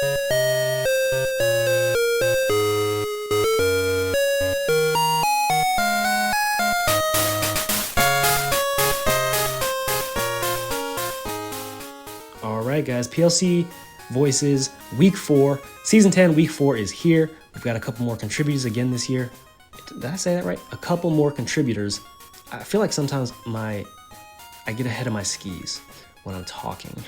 Alright guys, PLC Voices Week 4, Season 10 Week 4 is here. We've got a couple more contributors again this year. Did I say that right? A couple more contributors. I feel like sometimes I get ahead of my skis when I'm talking.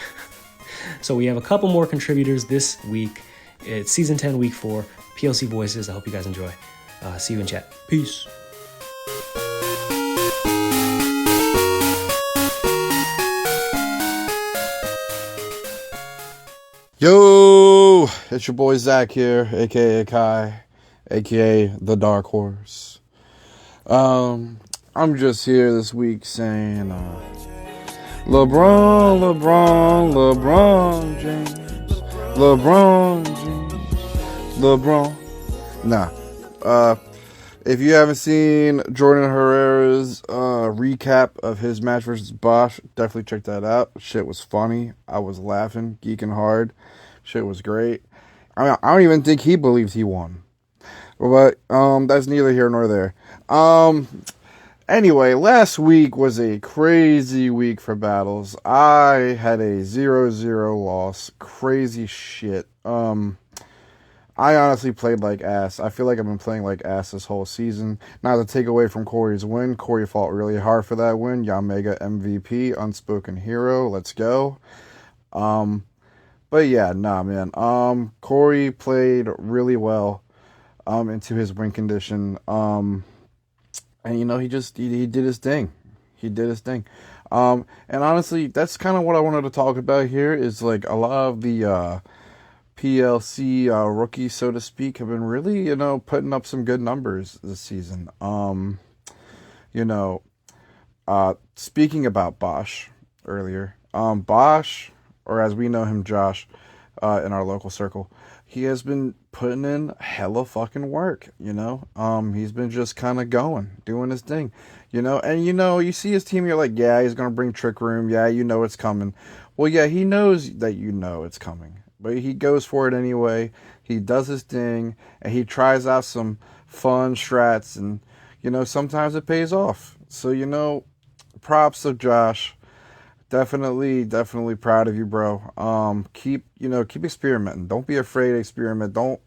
So we have a couple more contributors this week. It's Season 10 Week 4, PLC Voices. I hope you guys enjoy. See you in chat. Peace. Yo, it's your boy Zach here, aka Akai, aka the Dark Horse. I'm just here this week saying, LeBron James, LeBron. Nah, if you haven't seen Jordan Herrera's recap of his match versus Bosch, definitely check that out. Shit was funny. I was laughing, geeking hard. Shit was great. I don't even think he believes he won. But that's neither here nor there. Anyway, last week was a crazy week for battles. I had a 0-0 loss. Crazy shit. I honestly played like ass. I feel like I've been playing like ass this whole season. Not to take away from Corey's win. Corey fought really hard for that win. Yamega MVP, unspoken hero. Let's go. But yeah, nah, man. Corey played really well into his win condition. And you know, he did his thing. He did his thing. And honestly, that's kind of what I wanted to talk about here is like a lot of the PLC rookies, so to speak, have been really, you know, putting up some good numbers this season. Speaking about Bosch earlier, Bosch, or as we know him, Josh, in our local circle, he has been putting in hella fucking work, you know? He's been just kind of doing his thing, you know? And, you know, you see his team, you're like, yeah, he's going to bring Trick Room. Yeah, you know it's coming. Well, yeah, he knows that you know it's coming. But he goes for it anyway. He does his thing, and he tries out some fun strats, and, you know, sometimes it pays off. So, you know, props to Josh. Definitely proud of you, bro. Keep experimenting. Don't be afraid to experiment. Don't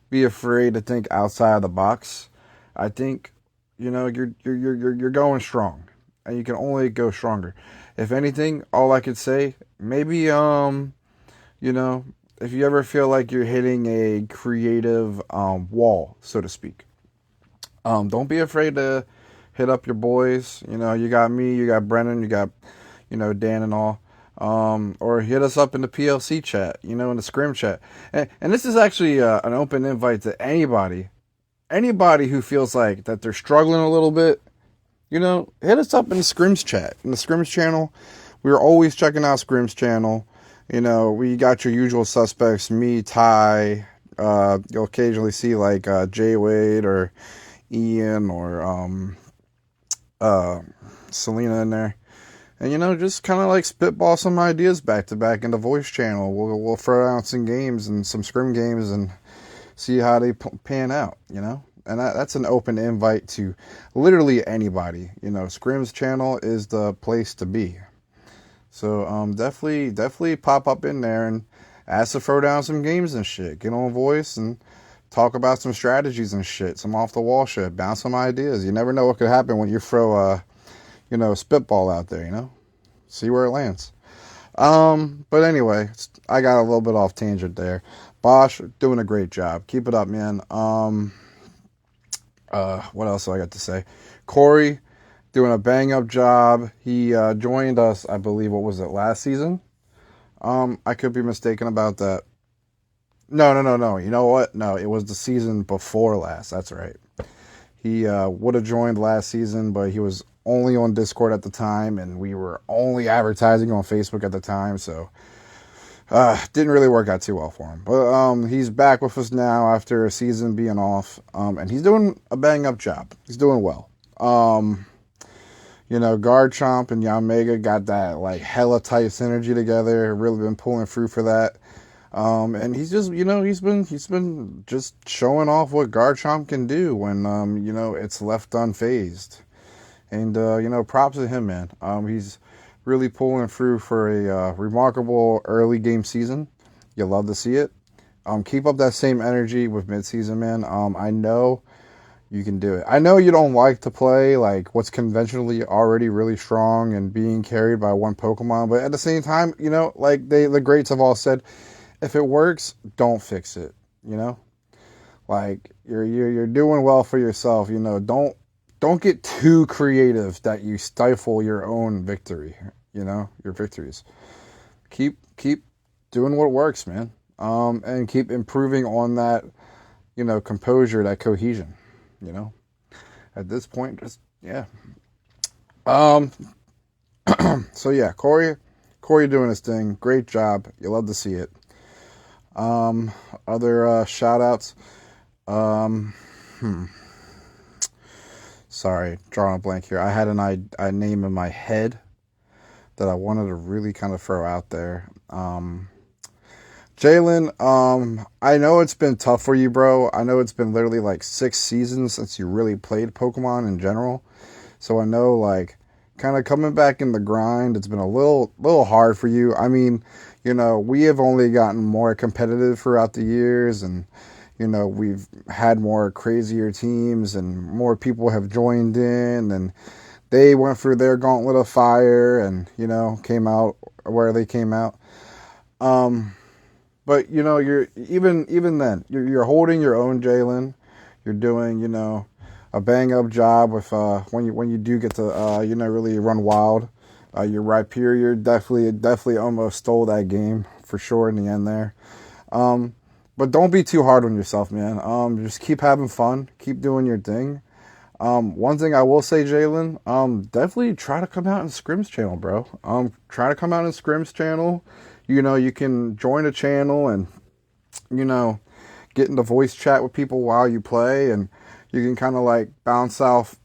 be afraid to think outside the box. I think, you know, you're going strong, and you can only go stronger. If anything, all I could say, maybe, you know, if you ever feel like you're hitting a creative wall, so to speak, don't be afraid to hit up your boys. You know, you got me, you got Brennan, you got, you know, Dan and all. Or hit us up in the PLC chat, you know, in the Scrim chat. And this is actually an open invite to anybody who feels like that they're struggling a little bit. You know, hit us up in the Scrims chat, in the Scrims channel. We're always checking out Scrims channel. You know, we got your usual suspects, me, Ty. You'll occasionally see like Jay Wade or Ian or Selena in there. And, you know, just kind of like spitball some ideas back to back in the voice channel. We'll throw out some games and some scrim games and see how they pan out, you know. And that's an open invite to literally anybody. You know, Scrim's channel is the place to be. So definitely pop up in there and ask to throw down some games and shit. Get on voice and talk about some strategies and shit. Some off the wall shit. Bounce some ideas. You never know what could happen when you throw you know, spitball out there, you know? See where it lands. But anyway, I got a little bit off tangent there. Bosch, doing a great job. Keep it up, man. What else do I got to say? Corey, doing a bang-up job. He joined us, I believe, what was it, last season? I could be mistaken about that. No. You know what? No, it was the season before last. That's right. He would have joined last season, but he was only on Discord at the time, and we were only advertising on Facebook at the time, so didn't really work out too well for him. But he's back with us now after a season being off, and he's doing a bang-up job. He's doing well. You know, Guard and Yamega got that like hella tight synergy together. Really been pulling through for that. And he's just, he's been just showing off what Garchomp can do when, it's left unfazed. And, props to him, man. He's really pulling through for a remarkable early game season. You love to see it. Keep up that same energy with midseason, man. I know you can do it. I know you don't like to play like what's conventionally already really strong and being carried by one Pokemon, but at the same time, like the greats have all said, if it works, don't fix it. Like you're doing well for yourself. Don't get too creative that you stifle your own victory. Your victories. Keep doing what works, man. And keep improving on that, composure, that cohesion. At this point, just yeah. So yeah, Corey doing his thing. Great job. You love to see it. Other shout outs. Sorry, drawing a blank here. I had a name in my head that I wanted to really kind of throw out there. Jalen, I know it's been tough for you, bro. I know it's been literally like 6 seasons since you really played Pokemon in general. So I know, like, kind of coming back in the grind, it's been a little hard for you. I mean, we have only gotten more competitive throughout the years, and, we've had more crazier teams, and more people have joined in, and they went through their gauntlet of fire and, came out where they came out. But you're even then you're holding your own, Jalen. You're doing a bang up job with when you do get to really run wild. Your Rhyperior definitely almost stole that game for sure in the end there. But don't be too hard on yourself, man. Just keep having fun, keep doing your thing. One thing I will say, Jalen, definitely try to come out in Scrims channel, bro. Try to come out in Scrims channel. You can join a channel and, get into voice chat with people while you play, and you can kind of like bounce off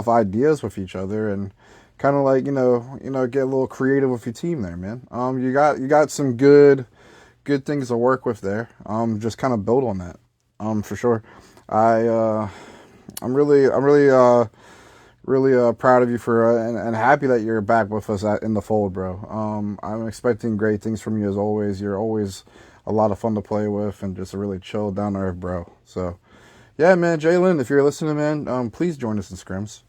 ideas with each other, and kind of like, get a little creative with your team there, man. You got some good things to work with there. Just kind of build on that. For sure. I'm really proud of you for and happy that you're back with us in the fold, bro. I'm expecting great things from you as always. You're always a lot of fun to play with and just a really chill, down to earth bro. So, yeah, man, Jalen, if you're listening, man, please join us in Scrims.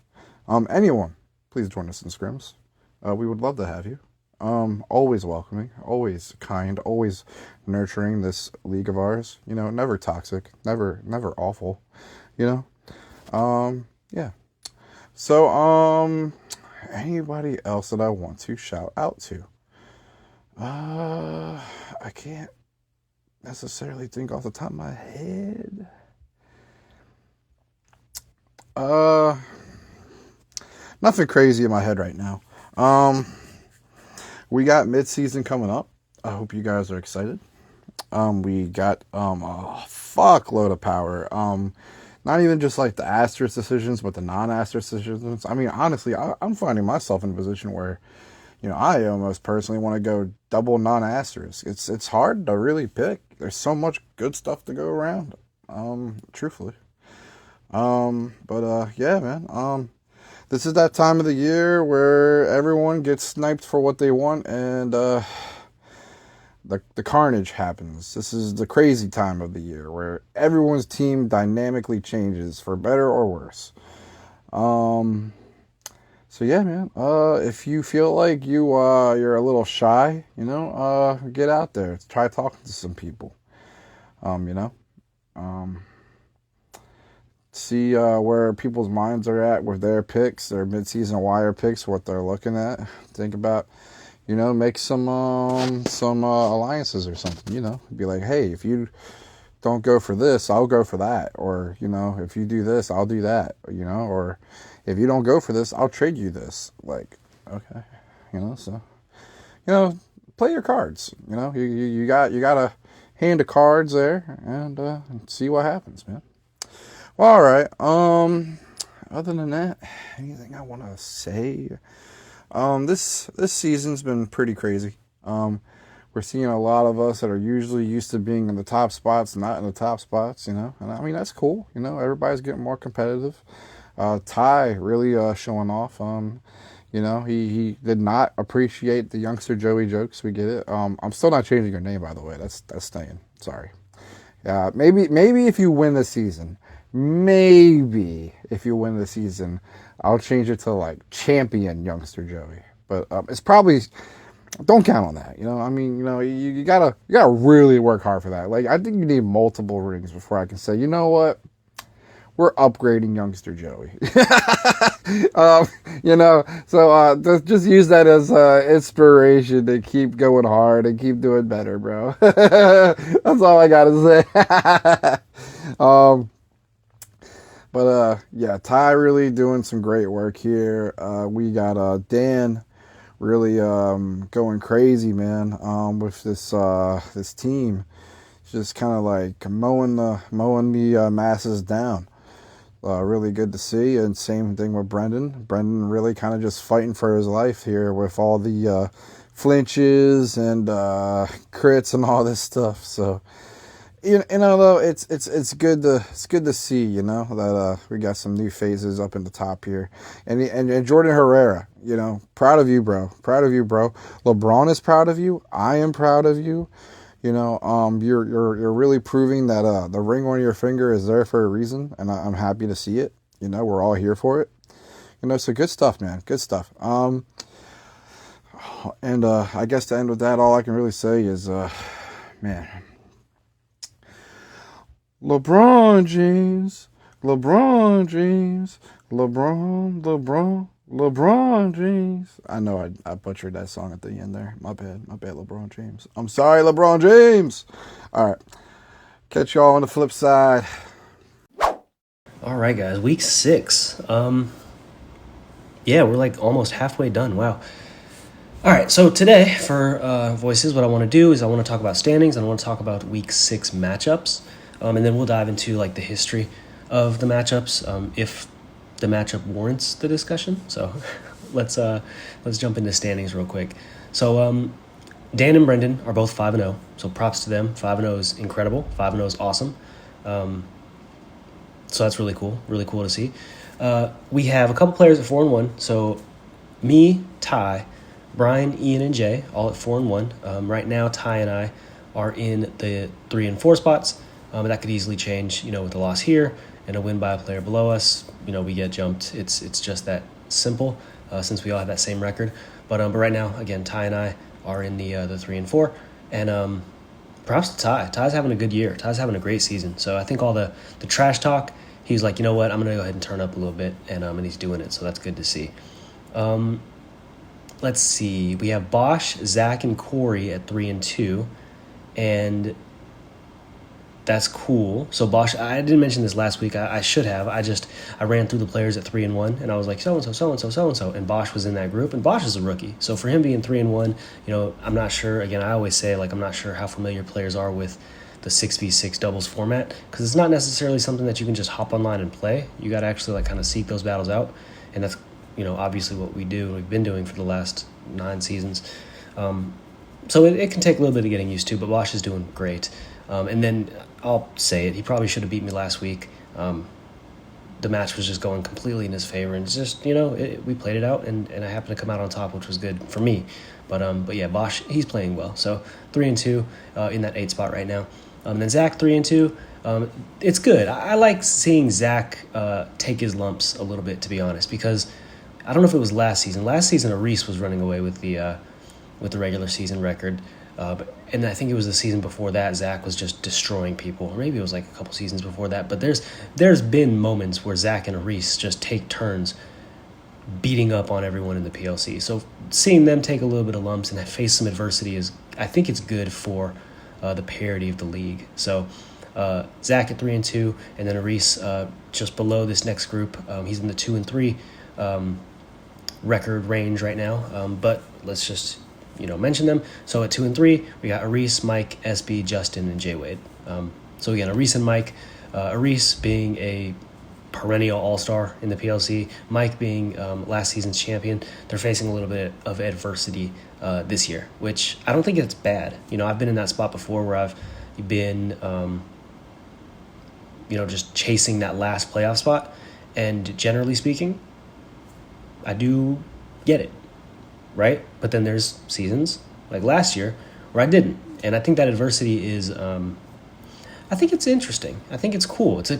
Anyone, please join us in Scrims. We would love to have you. Always welcoming, always kind, always nurturing this league of ours. Never toxic, never awful. Yeah. So, anybody else that I want to shout out to? I can't necessarily think off the top of my head. Nothing crazy in my head right now. We got mid-season coming up. I hope you guys are excited. We got a fuckload of power. Not even just like the asterisk decisions, but the non-asterisk decisions. I mean, honestly, I'm finding myself in a position where, I almost personally want to go double non-asterisk. It's hard to really pick. There's so much good stuff to go around. Truthfully. Yeah, man. This is that time of the year where everyone gets sniped for what they want, and the carnage happens. This is the crazy time of the year where everyone's team dynamically changes for better or worse. So yeah, man. If you feel like you're a little shy, get out there. Try talking to some people. See where people's minds are at with their picks, their mid-season wire picks, what they're looking at. Think about, make some alliances or something. Be like, hey, if you don't go for this, I'll go for that, or if you do this, I'll do that, or if you don't go for this, I'll trade you this. Like, okay, so play your cards. You got a hand of cards there, and see what happens, man. Well, all right. Other than that, anything I want to say? This season's been pretty crazy. We're seeing a lot of us that are usually used to being in the top spots, not in the top spots, you know. And I mean, that's cool. You know, everybody's getting more competitive. Ty really showing off. You know, he did not appreciate the youngster Joey jokes. We get it. I'm still not changing your name, by the way. That's staying. Sorry. Maybe if you win the season, I'll change it to like champion youngster Joey. But it's probably, don't count on that. You know, I mean, you know, you gotta really work hard for that. Like, I think you need multiple rings before I can say, you know what, we're upgrading youngster Joey. You know, so just use that as inspiration to keep going hard and keep doing better, bro. That's all I gotta say. Yeah, Ty really doing some great work here. We got Dan really going crazy, man, with this team. Just kind of like mowing the masses down. Really good to see. And same thing with Brendan. Brendan really kind of just fighting for his life here with all the flinches and crits and all this stuff. So, you know, though, it's good to see, you know, that we got some new phases up in the top here. And Jordan Herrera, you know, proud of you, bro. LeBron is proud of you. I am proud of you. You know, you're really proving that the ring on your finger is there for a reason, and I'm happy to see it. You know, we're all here for it. You know, so good stuff, man. Good stuff. And I guess to end with that, all I can really say is, man, LeBron James, LeBron James. I know I butchered that song at the end there. My bad, LeBron James. I'm sorry, LeBron James. All right. Catch y'all on the flip side. All right, guys. Week 6. Yeah, we're like almost halfway done. Wow. All right, so today for Voices, what I want to do is I want to talk about standings. And I want to talk about Week 6 matchups. And then we'll dive into like the history of the matchups, if the matchup warrants the discussion. So let's jump into standings real quick. So Dan and Brendan are both 5-0. So props to them. 5-0 is incredible. 5-0 is awesome. So that's really cool. Really cool to see. We have a couple players at 4-1. So me, Ty, Brian, Ian, and Jay all at 4-1. Right now, Ty and I are in the 3 and 4 spots. That could easily change, you know, with a loss here and a win by a player below us. You know, we get jumped. It's just that simple since we all have that same record. But right now, again, Ty and I are in the 3 and 4. And props to Ty. Ty's having a good year. Ty's having a great season. So I think all the trash talk, he's like, you know what, I'm going to go ahead and turn up a little bit. And he's doing it. So that's good to see. Let's see. We have Bosch, Zach, and Corey at 3 and 2. And that's cool. So Bosch, I didn't mention this last week. I should have. I ran through the players at 3 and 1, and I was like, so-and-so, and Bosch was in that group, and Bosch is a rookie. So for him being 3 and 1, you know, I'm not sure. Again, I always say, like, I'm not sure how familiar players are with the 6v6 doubles format, because it's not necessarily something that you can just hop online and play. You got to actually like kind of seek those battles out, and that's, you know, obviously what we've been doing for the last 9 seasons. So it can take a little bit of getting used to, but Bosch is doing great. And then I'll say it, he probably should have beat me last week. The match was just going completely in his favor, and it's just, you know, we played it out, and I happened to come out on top, which was good for me. But yeah, Bosch, he's playing well. So 3 and 2 in that 8 spot right now. Then Zach 3 and 2. It's good. I like seeing Zach take his lumps a little bit, to be honest, because I don't know if it was last season. Last season, Reese was running away with the regular season record. And I think it was the season before that, Zach was just destroying people. Or maybe it was like a couple seasons before that. But there's been moments where Zach and Reese just take turns beating up on everyone in the PLC. So seeing them take a little bit of lumps and face some adversity I think it's good for the parity of the league. So Zach at 3 and 2, and then Reese just below this next group. He's in the 2 and 3 record range right now. But let's just, you know, mention them. So at 2 and 3, we got Aris, Mike, SB, Justin, and Jay Wade. So again, Aris and Mike. Aris being a perennial all-star in the PLC. Mike being last season's champion, they're facing a little bit of adversity this year, which I don't think it's bad. I've been in that spot before where I've been, just chasing that last playoff spot. And generally speaking, I do get it, right? But then there's seasons like last year where I didn't. And I think that adversity is, I think it's interesting. I think it's cool. It's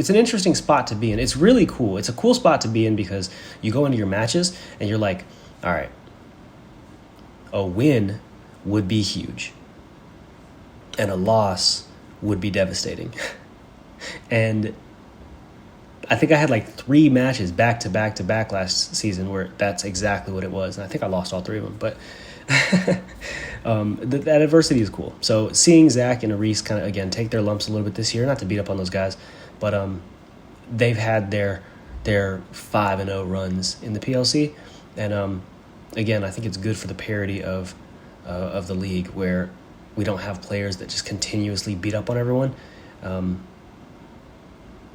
an interesting spot to be in. It's really cool. It's a cool spot to be in because you go into your matches and you're like, all right, a win would be huge and a loss would be devastating. And I think I had like 3 matches back to back last season where that's exactly what it was. And I think I lost all 3 of them. But that adversity is cool. So seeing Zach and Aris kind of, again, take their lumps a little bit this year, not to beat up on those guys, but they've had their 5-0 runs in the PLC. And again, I think it's good for the parity of the league where we don't have players that just continuously beat up on everyone.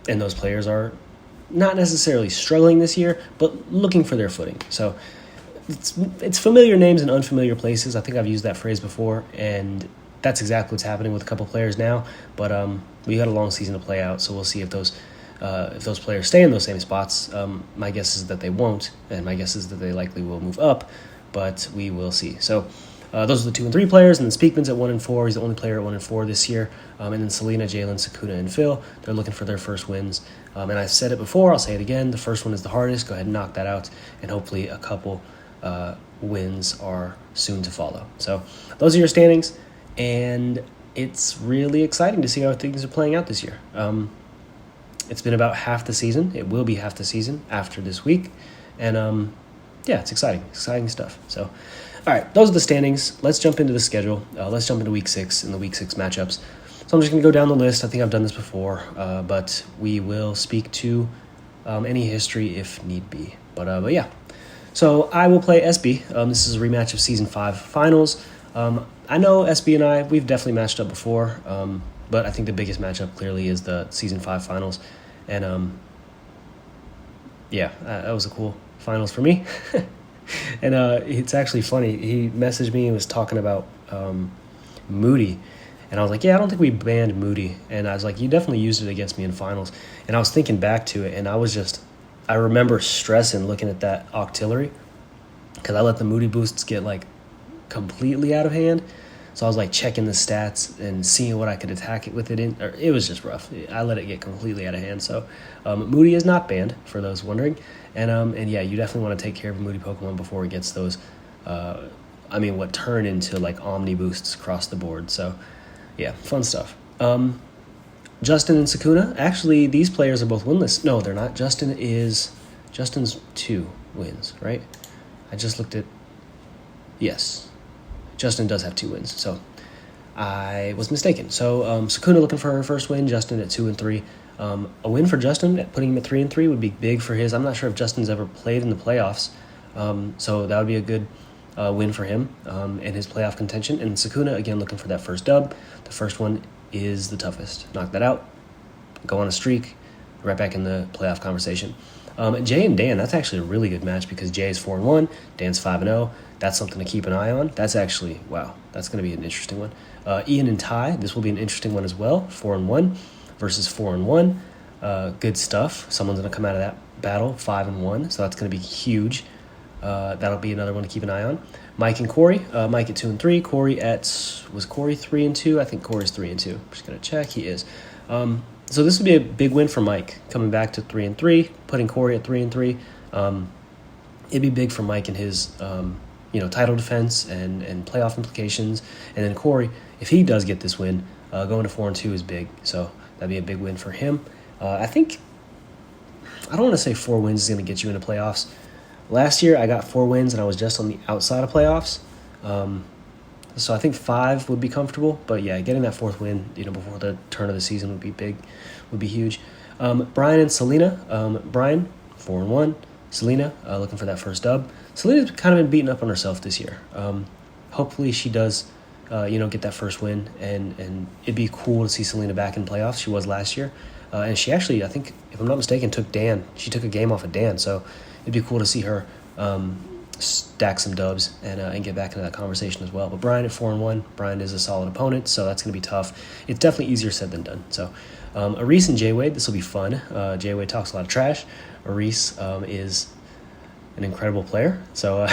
And those players are not necessarily struggling this year, but looking for their footing. So it's familiar names in unfamiliar places. I think I've used that phrase before, and that's exactly what's happening with a couple players now. But we got a long season to play out, so we'll see if those players stay in those same spots. My guess is that they won't, and my guess is that they likely will move up, but we will see. So those are the 2 and 3 players, and then Speakman's at 1 and 4. He's the only player at 1 and 4 this year. And then Selena, Jalen, Sakuna, and Phil, they're looking for their first wins. And I've said it before, I'll say it again. The first one is the hardest. Go ahead and knock that out, and hopefully a couple wins are soon to follow. So those are your standings, and it's really exciting to see how things are playing out this year. It's been about half the season. It will be half the season after this week, and it's exciting stuff. So, all right, those are the standings. Let's jump into the schedule. Let's jump into Week 6 and the Week 6 matchups. So I'm just going to go down the list. I think I've done this before, but we will speak to any history if need be. But yeah. So I will play SB. This is a rematch of Season 5 Finals. I know SB and I, we've definitely matched up before, but I think the biggest matchup clearly is the Season 5 Finals. And that was a cool finals for me. And it's actually funny. He messaged me and was talking about Moody. And I was like, yeah, I don't think we banned Moody. And I was like, you definitely used it against me in finals. And I was thinking back to it, and I remember stressing looking at that Octillery because I let the Moody boosts get like completely out of hand. So I was like checking the stats and seeing what I could attack it with it in. It was just rough. I let it get completely out of hand. So Moody is not banned, for those wondering. And yeah, you definitely want to take care of a Moody Pokemon before it gets those, what turn into like Omni boosts across the board. So yeah, fun stuff. Justin and Sakuna, actually, these players are both winless. No, they're not. Justin's 2 wins, right? I just looked at, yes, Justin does have 2 wins, so I was mistaken. So Sakuna looking for her first win, Justin at 2 and 3. A win for Justin, putting him at 3 and 3 would be big for his. I'm not sure if Justin's ever played in the playoffs, so that would be a good win for him and his playoff contention. And Sakuna, again, looking for that first dub. The first one is the toughest. Knock that out, go on a streak, right back in the playoff conversation. Jay and Dan, that's actually a really good match because Jay is 4 and 1, Dan's 5 and 0. That's something to keep an eye on. That's actually, wow, that's going to be an interesting one. Ian and Ty, this will be an interesting one as well. 4 and 1 versus 4 and 1. Good stuff. Someone's going to come out of that battle 5 and 1, so that's going to be huge. That'll be another one to keep an eye on. Mike and Corey. Mike at 2 and 3. Corey was Corey 3 and 2? I think Corey's 3 and 2. I'm just gonna check. He is. So this would be a big win for Mike, coming back to 3 and 3, putting Corey at 3 and 3. It'd be big for Mike and his title defense and playoff implications. And then Corey, if he does get this win, going to 4 and 2 is big. So that'd be a big win for him. I don't want to say 4 wins is going to get you into playoffs. Last year, I got 4 wins, and I was just on the outside of playoffs. So I think 5 would be comfortable. But, yeah, getting that 4th win, before the turn of the season would be big, would be huge. Brian and Selena. Brian, 4 and 1. Selena, looking for that first dub. Selena's kind of been beating up on herself this year. Hopefully she does, get that first win, and it'd be cool to see Selena back in playoffs. She was last year. And she actually, I think, if I'm not mistaken, took Dan. She took a game off of Dan, so it'd be cool to see her stack some dubs and get back into that conversation as well. But Brian at 4-1, Brian is a solid opponent, so that's going to be tough. It's definitely easier said than done. So Aris and J-Wade, this will be fun. J-Wade talks a lot of trash. Aris is an incredible player, so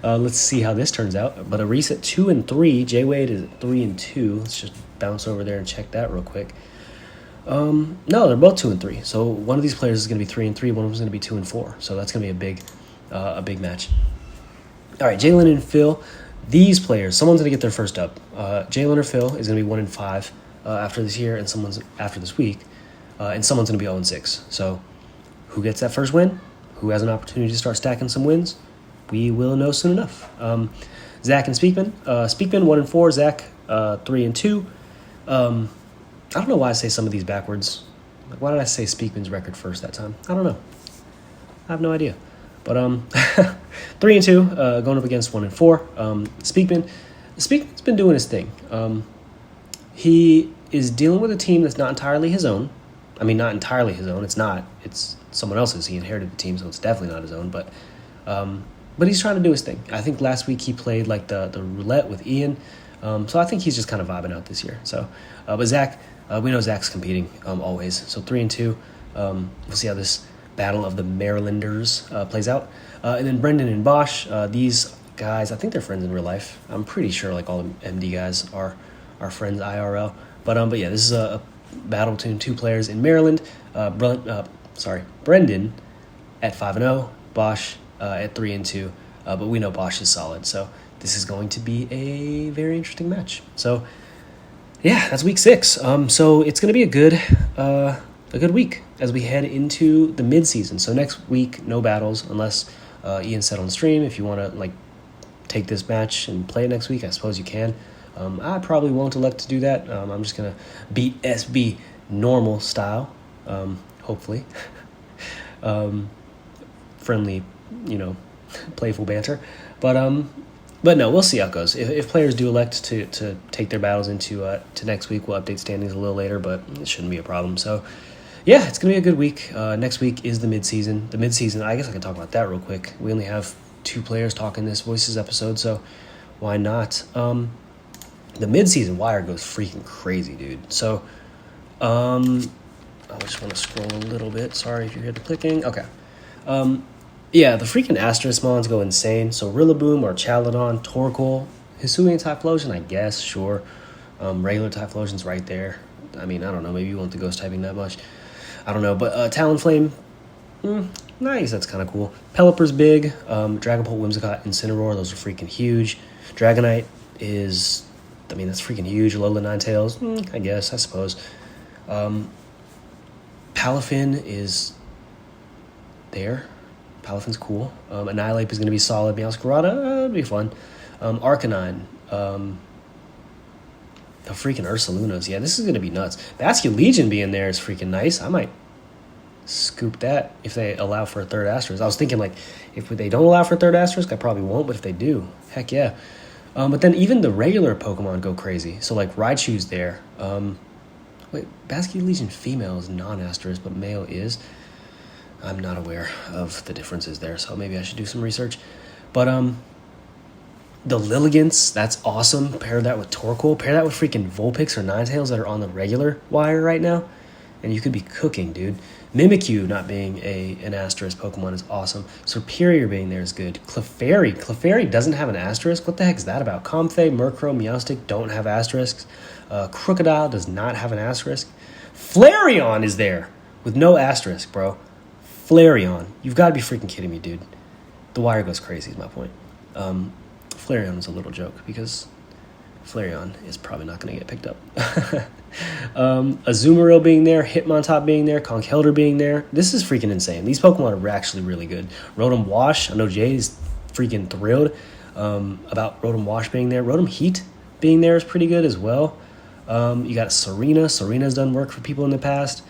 let's see how this turns out. But Aris at 2-3, J-Wade is at 3-2. Let's just bounce over there and check that real quick. No, they're both 2-3. So one of these players is going to be 3-3. One of them is going to be 2-4. So that's going to be a big match. All right, Jalen and Phil. These players, someone's going to get their first dub. Jalen or Phil is going to be 1-5 after this year, and someone's after this week, and someone's going to be 0-6. So who gets that first win? Who has an opportunity to start stacking some wins? We will know soon enough. Zach and Speakman. Speakman 1-4. Zach 3-2. I don't know why I say some of these backwards. Like, why did I say Speakman's record first that time? I don't know. I have no idea. But 3-2, going up against 1-4. Speakman's been doing his thing. He is dealing with a team that's not entirely his own. I mean, not entirely his own. It's not. It's someone else's. He inherited the team, so it's definitely not his own. But he's trying to do his thing. I think last week he played like the roulette with Ian. So I think he's just kind of vibing out this year. So, but Zach, we know Zach's competing always. So 3-2. We'll see how this battle of the Marylanders plays out. And then Brendan and Bosch, these guys, I think they're friends in real life. I'm pretty sure like all the MD guys are friends IRL. But yeah, this is a battle between two players in Maryland. Brendan at 5-0, Bosch at 3-2. But we know Bosch is solid, so this is going to be a very interesting match. So yeah, that's week 6. So it's going to be a good week as we head into the mid-season. So next week, no battles unless Ian said on stream. If you want to like take this match and play it next week, I suppose you can. I probably won't elect to do that. I'm just going to beat SB normal style, hopefully. Friendly, playful banter. But no, we'll see how it goes. If players do elect to take their battles into to next week, we'll update standings a little later, but it shouldn't be a problem. So, yeah, it's going to be a good week. Next week is the midseason. The midseason, I guess I can talk about that real quick. We only have 2 players talking this Voices episode, so why not? The midseason wire goes freaking crazy, dude. So, I just want to scroll a little bit. Sorry if you hear the clicking. Okay. Yeah, the freaking Asterisk mons go insane. So Rillaboom or Chaladon, Torkoal, Hisuian Typhlosion, I guess, sure. Regular Typhlosion's right there. I mean, I don't know. Maybe you want the ghost typing that much. I don't know. But Talonflame, nice. That's kind of cool. Pelipper's big. Dragapult, Whimsicott, Incineroar, those are freaking huge. Dragonite is, that's freaking huge. Alola Ninetales, I suppose. Palafin is there. Palafin's cool. Annihilate is going to be solid. Meowscarada, it'll be fun. Arcanine. The freaking Ursalunas. Yeah, this is going to be nuts. Basculegion being there is freaking nice. I might scoop that if they allow for a third Asterisk. I was thinking, like, if they don't allow for a third Asterisk, I probably won't, but if they do, heck yeah. But then even the regular Pokemon go crazy. So, like, Raichu's there. Wait, Basculegion female is non-Asterisk, but male is. I'm not aware of the differences there, so maybe I should do some research. But the Lilligants, that's awesome. Pair that with Torkoal. Pair that with freaking Vulpix or Ninetales that are on the regular wire right now, and you could be cooking, dude. Mimikyu not being an Asterisk Pokemon is awesome. Serperior being there is good. Clefairy doesn't have an Asterisk. What the heck is that about? Comfey, Murkrow, Meowstic don't have Asterisks. Crocodile does not have an Asterisk. Flareon is there with no Asterisk, bro. Flareon. You've got to be freaking kidding me, dude. The wire goes crazy is my point. Flareon is a little joke because Flareon is probably not going to get picked up. Azumarill being there, Hitmontop being there, Conkeldurr being there. This is freaking insane. These Pokemon are actually really good. Rotom Wash. I know Jay's freaking thrilled about Rotom Wash being there. Rotom Heat being there is pretty good as well. You got Serena. Serena's done work for people in the past.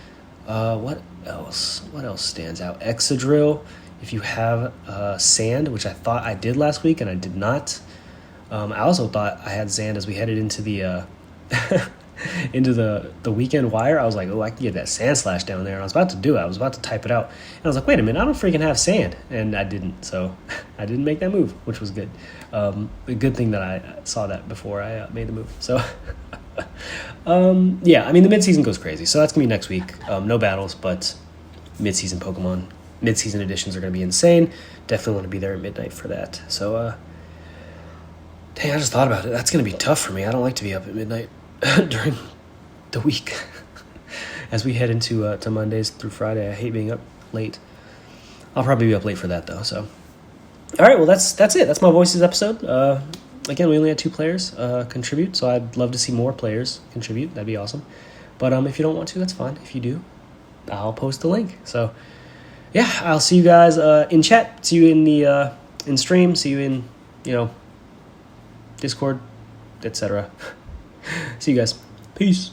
What else stands out? Excadrill. If you have Sand, which I thought I did last week and I did not. I also thought I had Sand as we headed into the into the weekend wire. I was like, oh, I can get that sand slash down there. And I was about to do it. I was about to type it out. And I was like, wait a minute, I don't freaking have sand. And I didn't. So I didn't make that move, which was good. A good thing that I saw that before I made the move. So, yeah, I mean, the midseason goes crazy. So that's going to be next week. No battles, but midseason Pokemon. Midseason editions are going to be insane. Definitely want to be there at midnight for that. So, dang, I just thought about it. That's going to be tough for me. I don't like to be up at midnight during the week. As we head into to Mondays through Friday, I hate being up late. I'll probably be up late for that, though. So, all right, well, that's it. That's my Voices episode. Again, we only had 2 players contribute, so I'd love to see more players contribute. That'd be awesome. But if you don't want to, that's fine. If you do, I'll post the link. So, yeah, I'll see you guys in chat. See you in the in stream. See you in, Discord, etc. See you guys. Peace.